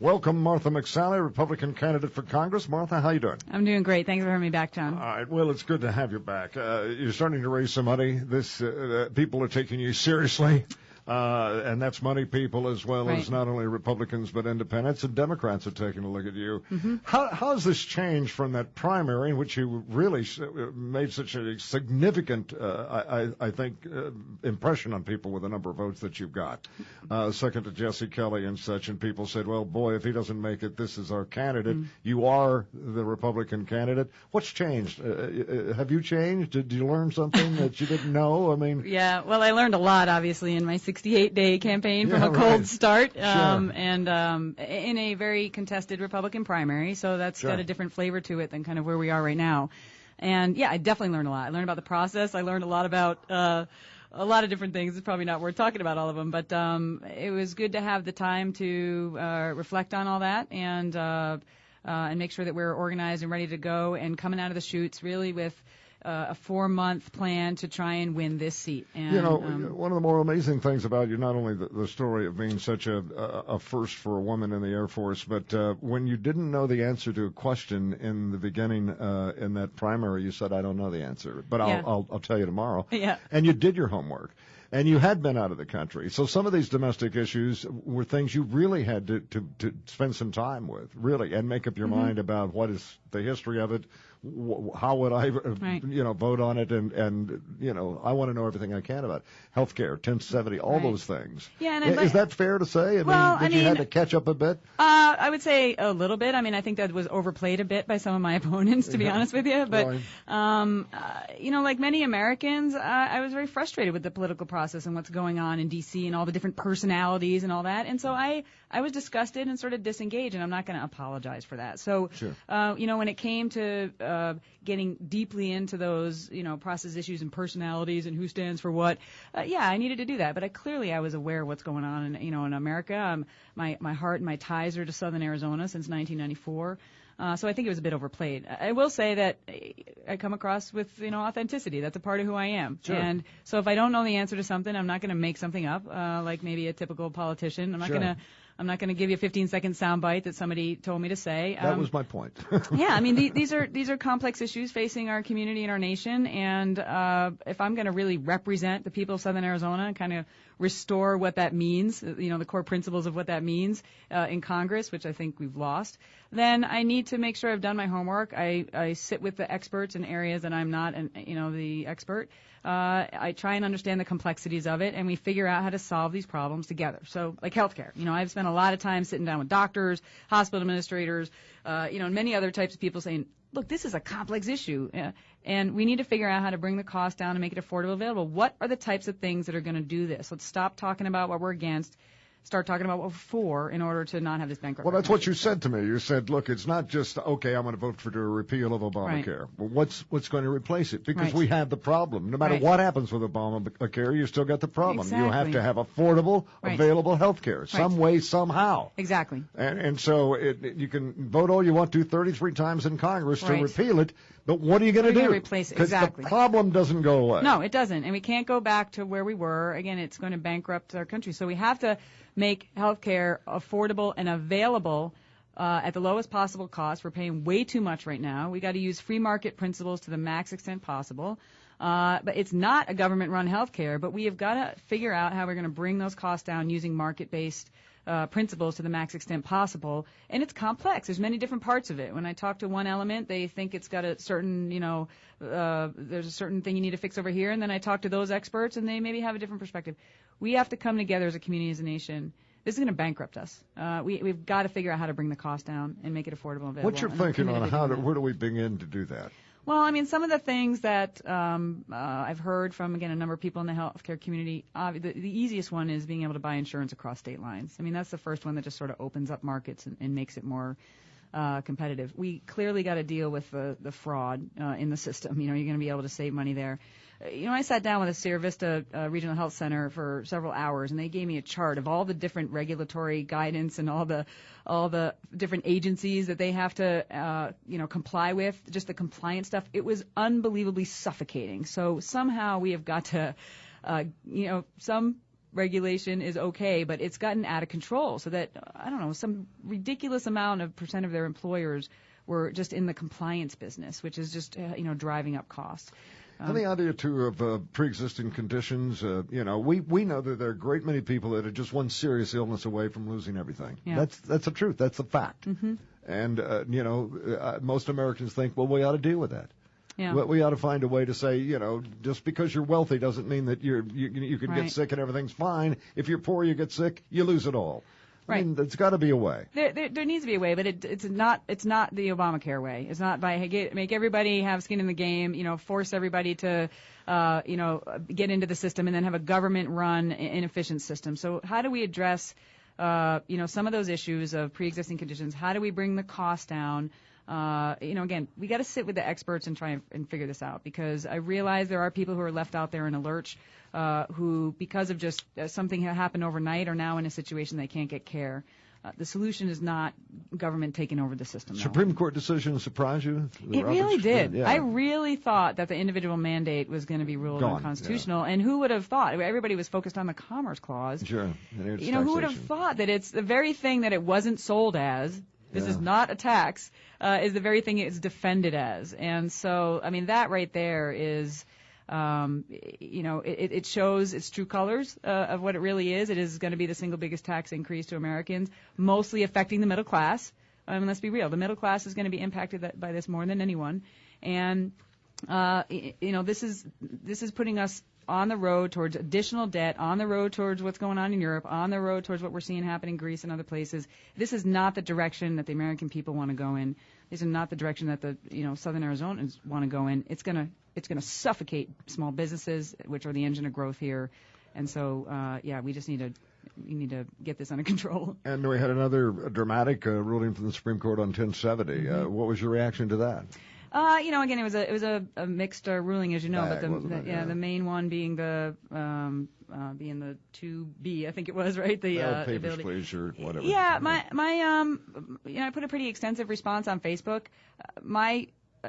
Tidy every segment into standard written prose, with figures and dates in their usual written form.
Welcome, Martha McSally, Republican candidate for Congress. Martha, how you doing? I'm doing great. Thanks for having me back, John. All right. Well, it's good to have you back. You're starting to raise some money. People are taking you seriously. And that's money people as well as not only Republicans but independents, and Democrats are taking a look at you. Mm-hmm. How has this changed from that primary in which you really made such a significant, I think, impression on people with the number of votes that you've got? Second to Jesse Kelly and such, and people said, well, boy, if he doesn't make it, this is our candidate. Mm-hmm. You are the Republican candidate. What's changed? Have you changed? Did you learn something that you didn't know? I mean, yeah, well, I learned a lot, obviously, in my 68-day campaign from a cold start, and in a very contested Republican primary, so that's got a different flavor to it than kind of where we are right now. And yeah, I definitely learned a lot. I learned about the process. I learned a lot about a lot of different things. It's probably not worth talking about all of them, but it was good to have the time to reflect on all that and make sure that we're organized and ready to go and coming out of the chutes really with a 4-month plan to try and win this seat. And, one of the more amazing things about you, not only the story of being such a first for a woman in the Air Force, but when you didn't know the answer to a question in the beginning in that primary, you said, I don't know the answer, but I'll tell you tomorrow. Yeah. And you did your homework. And you had been out of the country. So some of these domestic issues were things you really had to spend some time with, really, and make up your mind about what is the history of it, how would I, vote on it, and I want to know everything I can about healthcare, 1070, all those things. Yeah, and is that fair to say? I mean, you had to catch up a bit? I would say a little bit. I mean, I think that was overplayed a bit by some of my opponents, to be honest with you. But, like many Americans, I was very frustrated with the political process and what's going on in D.C. and all the different personalities and all that. And so I was disgusted and sort of disengaged, and I'm not going to apologize for that. So, when it came to getting deeply into those, process issues and personalities and who stands for what, I needed to do that. But I was aware of what's going on in America. My heart and my ties are to Southern Arizona since 1994. So I think it was a bit overplayed. I will say that I come across with, authenticity. That's a part of who I am. Sure. And so if I don't know the answer to something, I'm not going to make something up, like maybe a typical politician. I'm not going to give you a 15-second soundbite that somebody told me to say. That was my point. Yeah, I mean, these are complex issues facing our community and our nation. And if I'm going to really represent the people of Southern Arizona and kind of restore what that means, the core principles of what that means in Congress, which I think we've lost, then I need to make sure I've done my homework. I sit with the experts in areas that I'm not, the expert. I try and understand the complexities of it, and we figure out how to solve these problems together. So, like healthcare, I've spent a lot of time sitting down with doctors, hospital administrators, and many other types of people saying, look, this is a complex issue, and we need to figure out how to bring the cost down and make it affordable, available. What are the types of things that are going to do this? Let's stop talking about what we're against. Start talking about what we're for in order to not have this bankrupt. Well, that's what you said to me. You said, look, it's not just, okay, I'm going to vote for the repeal of Obamacare. Right. Well, what's going to replace it? Because we have the problem. No matter what happens with Obamacare, you still got the problem. Exactly. You have to have affordable, available health care, some way, somehow. Exactly. And so you can vote all you want to 33 times in Congress to repeal it, but what are you going to do? Replace it. Because the problem doesn't go away. No, it doesn't. And we can't go back to where we were. Again, it's going to bankrupt our country. So we have to make health care affordable and available at the lowest possible cost. We're paying way too much right now. We got to use free market principles to the max extent possible. But it's not a government-run health care, but we have got to figure out how we're going to bring those costs down using market-based principles to the max extent possible. And it's complex. There's many different parts of it. When I talk to one element, they think it's got a certain, there's a certain thing you need to fix over here. And then I talk to those experts, and they maybe have a different perspective. We have to come together as a community, as a nation. This is going to bankrupt us. We've got to figure out how to bring the cost down and make it affordable and available. What's your thinking on where do we begin to do that? Well, I mean, some of the things that I've heard from, again, a number of people in the healthcare community, the easiest one is being able to buy insurance across state lines. I mean, that's the first one that just sort of opens up markets and makes it more competitive. We clearly got to deal with the fraud in the system. You're going to be able to save money there. I sat down with the Sierra Vista Regional Health Center for several hours, and they gave me a chart of all the different regulatory guidance and all the different agencies that they have to, comply with, just the compliance stuff. It was unbelievably suffocating. So somehow we have got to, some regulation is okay, but it's gotten out of control so that, I don't know, some ridiculous amount of percent of their employers were just in the compliance business, which is just, driving up costs. And the idea, too, of pre-existing conditions, we know that there are a great many people that are just one serious illness away from losing everything. Yeah. That's the truth. That's the fact. Mm-hmm. And, most Americans think, well, we ought to deal with that. Yeah. We ought to find a way to say, just because you're wealthy doesn't mean that you can Right. get sick and everything's fine. If you're poor, you get sick, you lose it all. Right. I mean, there's got to be a way. There needs to be a way, but it's not the Obamacare way. It's not by make everybody have skin in the game, force everybody to get into the system and then have a government-run inefficient system. So how do we address some of those issues of pre-existing conditions? How do we bring the cost down? Again, we got to sit with the experts and try and figure this out, because I realize there are people who are left out there in a lurch, who, because of just something that happened overnight, are now in a situation they can't get care. The solution is not government taking over the system. Supreme Court decision surprised you? It really did. Yeah. I really thought that the individual mandate was going to be ruled unconstitutional. Yeah. And who would have thought? Everybody was focused on the Commerce Clause. Sure. Who would have thought that it's the very thing that it wasn't sold as? This is not a tax, is the very thing it's defended as. And so, that right there is, it shows its true colors of what it really is. It is going to be the single biggest tax increase to Americans, mostly affecting the middle class. Let's be real. The middle class is going to be impacted by this more than anyone. And, this is putting us on the road towards additional debt, on the road towards what's going on in Europe, on the road towards what we're seeing happen in Greece and other places. This is not the direction that the American people want to go in. This is not the direction that the Southern Arizonans want to go in. It's going to suffocate small businesses, which are the engine of growth here. And so, we just need to get this under control. And we had another dramatic ruling from the Supreme Court on 1070. Mm-hmm. What was your reaction to that? Again, it was a mixed ruling, as you know, but the main one being the 2B, I think it was, right? The papers, ability. Please, or whatever. Yeah, I put a pretty extensive response on Facebook.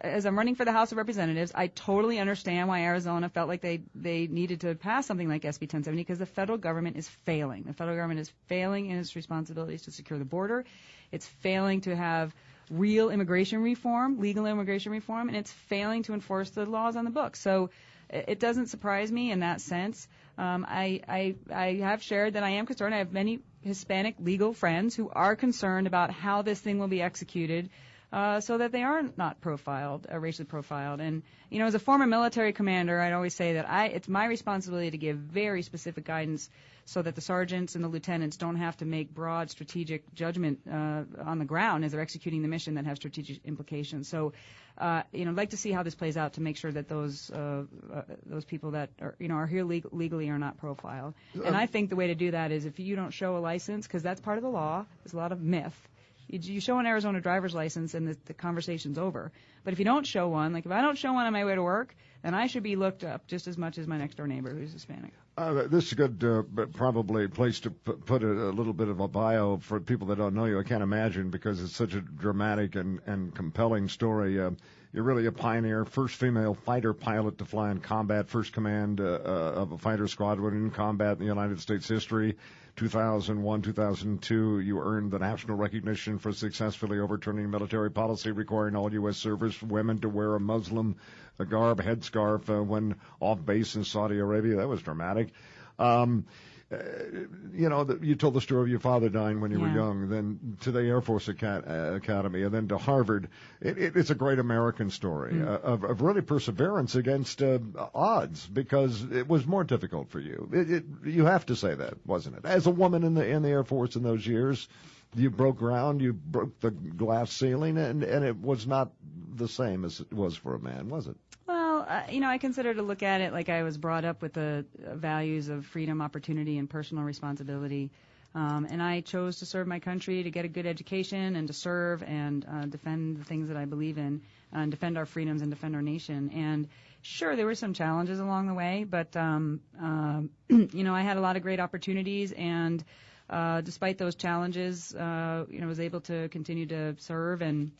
As I'm running for the House of Representatives, I totally understand why Arizona felt like they needed to pass something like SB 1070, because the federal government is failing. The federal government is failing in its responsibilities to secure the border. It's failing to have real immigration reform, legal immigration reform, and it's failing to enforce the laws on the books. So it doesn't surprise me in that sense. I have shared that I am concerned. I have many Hispanic legal friends who are concerned about how this thing will be executed, so that they are not racially profiled. And, as a former military commander, I'd always say that it's my responsibility to give very specific guidance so that the sergeants and the lieutenants don't have to make broad strategic judgment on the ground as they're executing the mission that have strategic implications. So, I'd like to see how this plays out to make sure that those people that are here legally are not profiled. And I think the way to do that is if you don't show a license, because that's part of the law. There's a lot of myth. You show an Arizona driver's license and the conversation's over. But if you don't show one, like if I don't show one on my way to work, then I should be looked up just as much as my next door neighbor who's Hispanic. This is a good, probably place to put a little bit of a bio for people that don't know you. I can't imagine, because it's such a dramatic and compelling story. You're really a pioneer, first female fighter pilot to fly in combat, first command of a fighter squadron in combat in the United States history. 2001, 2002, you earned the national recognition for successfully overturning military policy requiring all U.S. service women to wear a Muslim garb, headscarf, when off base in Saudi Arabia. That was dramatic. You told the story of your father dying when you were young, then to the Air Force Academy, and then to Harvard. It's a great American story of really perseverance against odds, because it was more difficult for you. You have to say that, wasn't it? As a woman in the Air Force in those years, you broke ground, you broke the glass ceiling, and it was not the same as it was for a man, was it? Well, I consider to look at it like I was brought up with the values of freedom, opportunity, and personal responsibility. And I chose to serve my country, to get a good education, and to serve and defend the things that I believe in, and defend our freedoms and defend our nation. And sure, there were some challenges along the way, but, I had a lot of great opportunities, and despite those challenges, was able to continue to serve and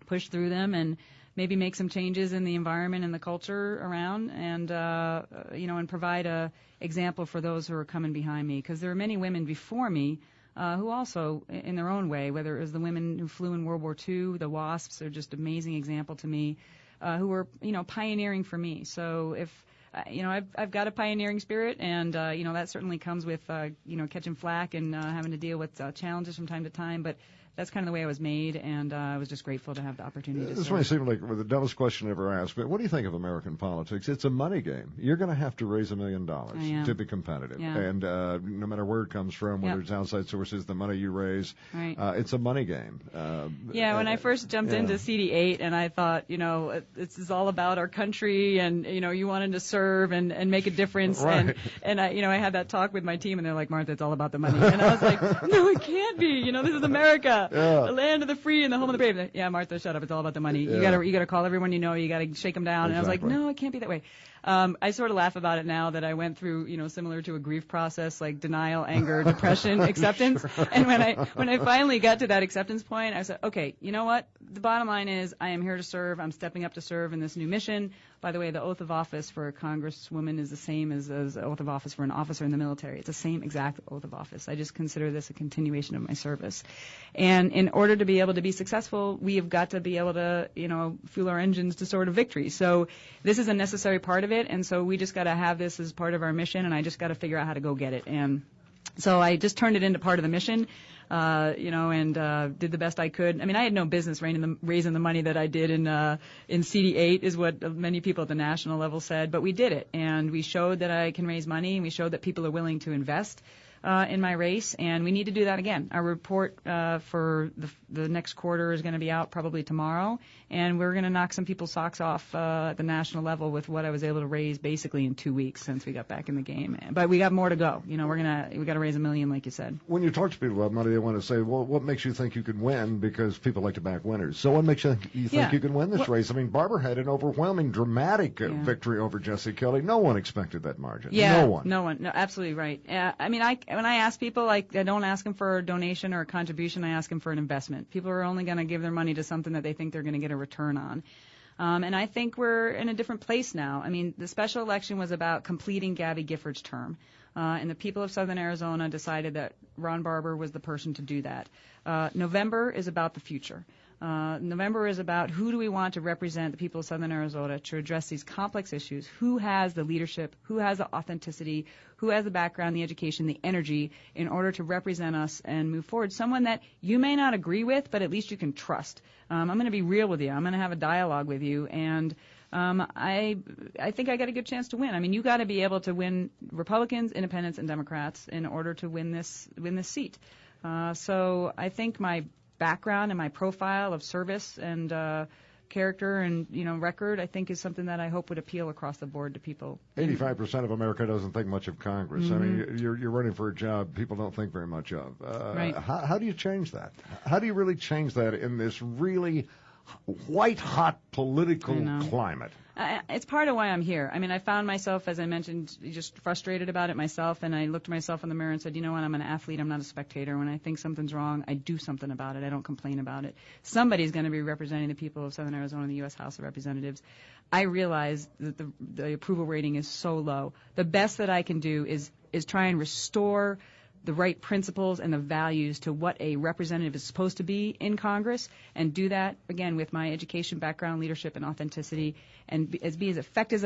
push through them. And maybe make some changes in the environment and the culture around, and and provide a example for those who are coming behind me, because there are many women before me who also, in their own way, whether it was the women who flew in World War II, the WASPs are just an amazing example to me, who were pioneering for me. So if I've got a pioneering spirit, and that certainly comes with catching flack and having to deal with challenges from time to time, but that's kind of the way I was made, and I was just grateful to have the opportunity to serve. This may seem like the dumbest question ever asked, but what do you think of American politics? It's a money game. You're going to have to raise $1 million to be competitive. Yeah. And no matter where it comes from, whether it's outside sources, the money you raise, it's a money game. When I first jumped into CD8, and I thought, this is all about our country, and, you wanted to serve and make a difference. Right. And I had that talk with my team, and they're like, Martha, it's all about the money. And I was like, no, it can't be. This is America. The land of the free and the home of the brave. Yeah, Martha, shut up. It's all about the money. You gotta call everyone you know. You gotta shake them down. Exactly. And I was like, no, it can't be that way. I sort of laugh about it now that I went through, similar to a grief process, like denial, anger, depression, acceptance. Sure. And when I finally got to that acceptance point, I said, okay, you know what? The bottom line is I am here to serve. I'm stepping up to serve in this new mission. By the way, the oath of office for a congresswoman is the same as the oath of office for an officer in the military. It's the same exact oath of office. I just consider this a continuation of my service. And in order to be able to be successful, we have got to be able to, fuel our engines to sort of victory. So this is a necessary part of it, and so we just got to have this as part of our mission, and I just got to figure out how to go get it. And so I just turned it into part of the mission, and did the best I could. I mean, I had no business raising the money that I did in CD8, is what many people at the national level said, but we did it, and we showed that I can raise money, and we showed that people are willing to invest in my race, and we need to do that again. Our report for the next quarter is going to be out probably tomorrow, and we're going to knock some people's socks off at the national level with what I was able to raise basically in 2 weeks since we got back in the game. But we got more to go. We got to raise $1 million, like you said. When you talk to people about money, they want to say, well, what makes you think you could win? Because people like to back winners. So what makes you think you can win this race? I mean, Barbara had an overwhelming, dramatic victory over Jesse Kelly. No one expected that margin. Yeah, no one. No, absolutely right. I mean, when I ask people, I don't ask them for a donation or a contribution. I ask them for an investment. People are only going to give their money to something that they think they're going to get a return on. And I think we're in a different place now. I mean, the special election was about completing Gabby Gifford's term. And the people of Southern Arizona decided that Ron Barber was the person to do that. November is about the future. November is about who do we want to represent the people of Southern Arizona to address these complex issues, who has the leadership, who has the authenticity, who has the background, the education, the energy in order to represent us and move forward. Someone that you may not agree with, but at least you can trust. I'm going to be real with you. I'm going to have a dialogue with you, and I think I got a good chance to win. I mean, you got to be able to win Republicans, Independents, and Democrats in order to win this seat. So I think my background and my profile of service and character and record, I think, is something that I hope would appeal across the board to people. 85% of America doesn't think much of Congress. Mm-hmm. I mean, you're running for a job people don't think very much of. Right. How do you change that? How do you really change that in this really white-hot political climate? It's part of why I'm here. I mean, I found myself, as I mentioned, just frustrated about it myself, and I looked at myself in the mirror and said, you know what, I'm an athlete, I'm not a spectator. When I think something's wrong, I do something about it. I don't complain about it. Somebody's going to be representing the people of Southern Arizona in the U.S. House of Representatives. I realize that the approval rating is so low. The best that I can do is try and restore the right principles and the values to what a representative is supposed to be in Congress, and do that, again, with my education, background, leadership, and authenticity, and be as effective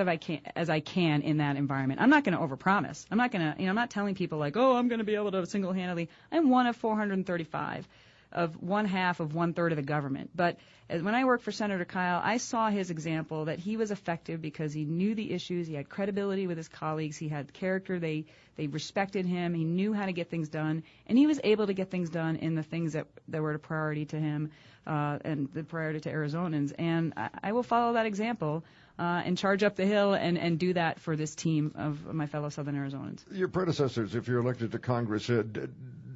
as I can in that environment. I'm not going to overpromise. I'm not going to, I'm not telling people like, oh, I'm going to be able to single-handedly. I'm one of 435 of 1/2 of 1/3 of the government. But when I worked for Senator Kyle, I saw his example that he was effective because he knew the issues, he had credibility with his colleagues, he had character, they respected him, he knew how to get things done, and he was able to get things done in the things that were a priority to him and the priority to Arizonans. And I will follow that example and charge up the hill and do that for this team of my fellow Southern Arizonans. Your predecessors, if you're elected to Congress,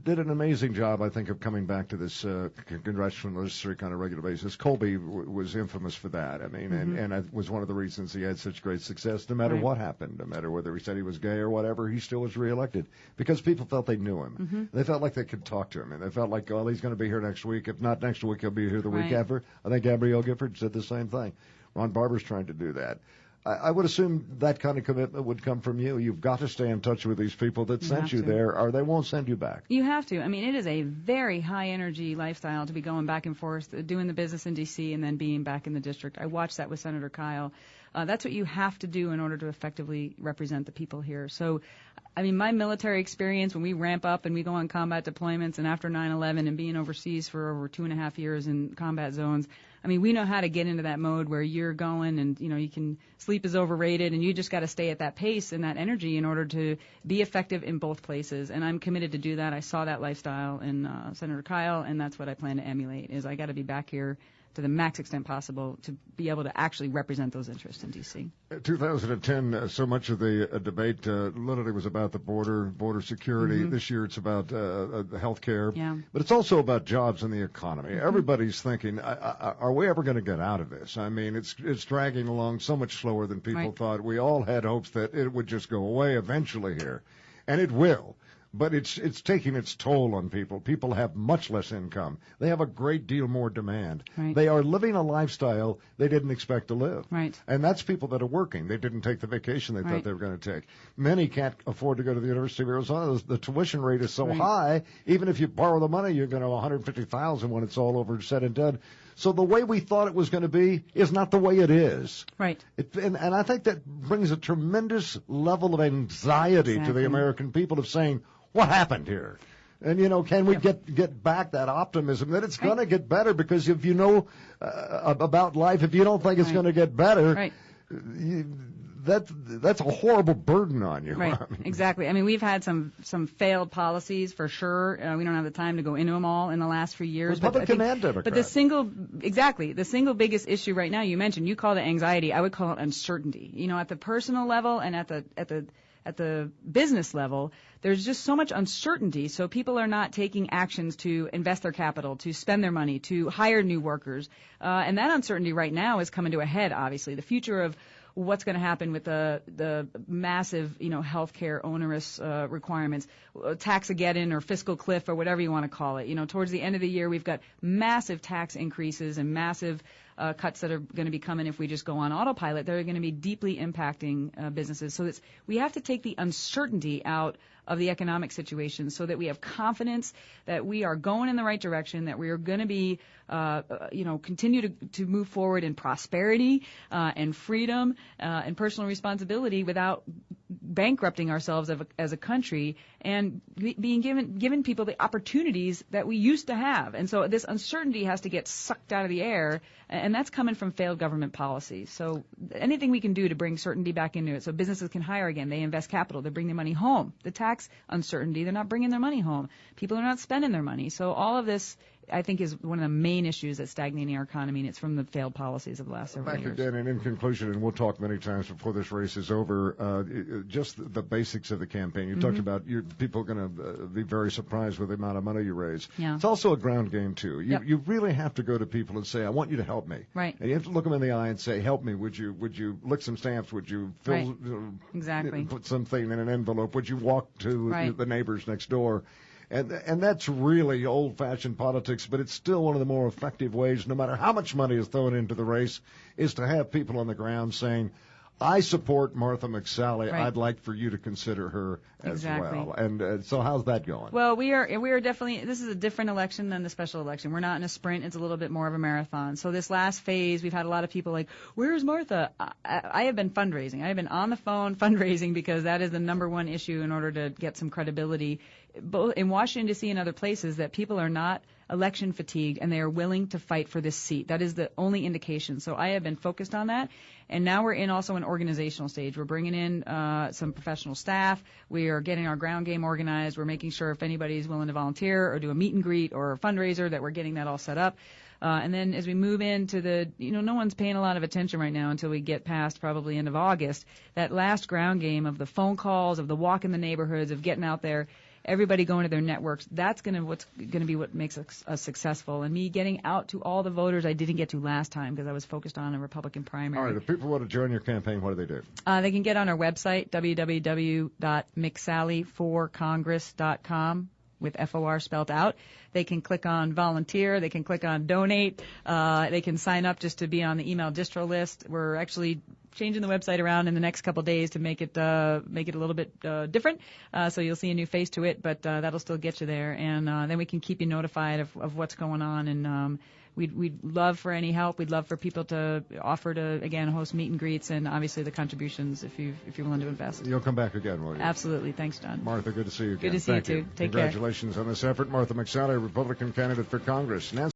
did an amazing job, I think, of coming back to this congressional district on a regular basis. Colby was infamous for that. I mean, and it was one of the reasons he had such great success. No matter what happened, no matter whether he said he was gay or whatever, he still was reelected because people felt they knew him. They felt like they could talk to him, and they felt like, oh, he's going to be here next week. If not next week, he'll be here the week after. I think Gabrielle Gifford said the same thing. Ron Barber's trying to do that. I would assume that kind of commitment would come from you. You've got to stay in touch with these people that sent you there, or they won't send you back. You have to. I mean, it is a very high-energy lifestyle to be going back and forth, doing the business in D.C. and then being back in the district. I watched that with Senator Kyle. That's what you have to do in order to effectively represent the people here. So, I mean, my military experience, when we ramp up and we go on combat deployments, and after 9/11 and being overseas for over 2.5 years in combat zones, I mean, we know how to get into that mode where you're going and, you know, you can sleep is overrated and you just got to stay at that pace and that energy in order to be effective in both places. And I'm committed to do that. I saw that lifestyle in Senator Kyle, and that's what I plan to emulate, is I got to be back here to the max extent possible to be able to actually represent those interests in D.C. 2010, so much of the debate literally was about the border security. This year it's about health care. Yeah. But it's also about jobs and the economy. Everybody's thinking, are we ever going to get out of this? I mean, it's dragging along so much slower than people thought. We all had hopes that it would just go away eventually here. And it will. But it's taking its toll on people. People have much less income. They have a great deal more demand. They are living a lifestyle they didn't expect to live. And that's people that are working. They didn't take the vacation they thought they were going to take. Many can't afford to go to the University of Arizona. The tuition rate is so high, even if you borrow the money, you're going to $150,000 when it's all over said and done. So the way we thought it was going to be is not the way it is. And I think that brings a tremendous level of anxiety to the American people of saying, what happened here? And, you know, can we get back that optimism that it's going to get better? Because if you know about life, if you don't think it's going to get better, that's a horrible burden on you. I mean, exactly. I mean, we've had some failed policies for sure. We don't have the time to go into them all in the last few years. Republican and Democrat. But the single biggest issue right now, you called it anxiety. I would call it uncertainty. You know, at the personal level and at the business level, there's just so much uncertainty. So people are not taking actions to invest their capital, to spend their money, to hire new workers. And that uncertainty right now is coming to a head, obviously. The future of what's going to happen with the massive, healthcare onerous requirements, tax-ageddon or fiscal cliff or whatever you want to call it. You know, towards the end of the year, we've got massive tax increases and massive cuts that are going to be coming if we just go on autopilot. They're going to be deeply impacting businesses. So we have to take the uncertainty out of the economic situation so that we have confidence that we are going in the right direction, that we are going to be, continue to move forward in prosperity and freedom and personal responsibility without bankrupting ourselves as a country and being given people the opportunities that we used to have. And so this uncertainty has to get sucked out of the air, and that's coming from failed government policies. So anything we can do to bring certainty back into it so businesses can hire again, they invest capital, they bring their money home. The tax uncertainty, they're not bringing their money home. People are not spending their money. So all of this, I think, is one of the main issues that's stagnating our economy, and it's from the failed policies of the last several years. Dan, and in conclusion, and we'll talk many times before this race is over, just the basics of the campaign. You talked about people are going to be very surprised with the amount of money you raise. Yeah. It's also a ground game, too. You really have to go to people and say, I want you to help me. Right. And you have to look them in the eye and say, help me. Would you lick some stamps? Would you fill, exactly. Put something in an envelope? Would you walk to the neighbors next door? And that's really old-fashioned politics, but it's still one of the more effective ways, no matter how much money is thrown into the race, is to have people on the ground saying, I support Martha McSally. I'd like for you to consider her as well. And so how's that going? Well, we are definitely, this is a different election than the special election. We're not in a sprint. It's a little bit more of a marathon. So this last phase, we've had a lot of people like, where's Martha? I have been fundraising. I have been on the phone fundraising because that is the number one issue in order to get some credibility, both in Washington, D.C. and other places, that people are not election fatigued and they are willing to fight for this seat. That is the only indication. So I have been focused on that. And now we're in also an organizational stage. We're bringing in some professional staff. We are getting our ground game organized. We're making sure if anybody's willing to volunteer or do a meet and greet or a fundraiser that we're getting that all set up. And then as we move into no one's paying a lot of attention right now until we get past probably end of August, that last ground game of the phone calls, of the walk in the neighborhoods, of getting out there. everybody going to their networks. That's what's going to be what makes us successful. And me getting out to all the voters I didn't get to last time because I was focused on a Republican primary. All right, if people want to join your campaign, what do they do? They can get on our website, www.mcsallyforcongress.com. with FOR spelled out. They can click on volunteer. They can click on donate. They can sign up just to be on the email distro list. We're actually changing the website around in the next couple of days to make it a little bit different. So you'll see a new face to it, but that'll still get you there. And then we can keep you notified of what's going on. And we'd love for any help. We'd love for people to offer to, again, host meet and greets and obviously the contributions if you're willing to invest. You'll come back again, will you? Absolutely. Thanks, John. Martha, good to see you again. Good to see you, too. Take care. Congratulations on this effort. Martha McSally, Republican candidate for Congress. Nancy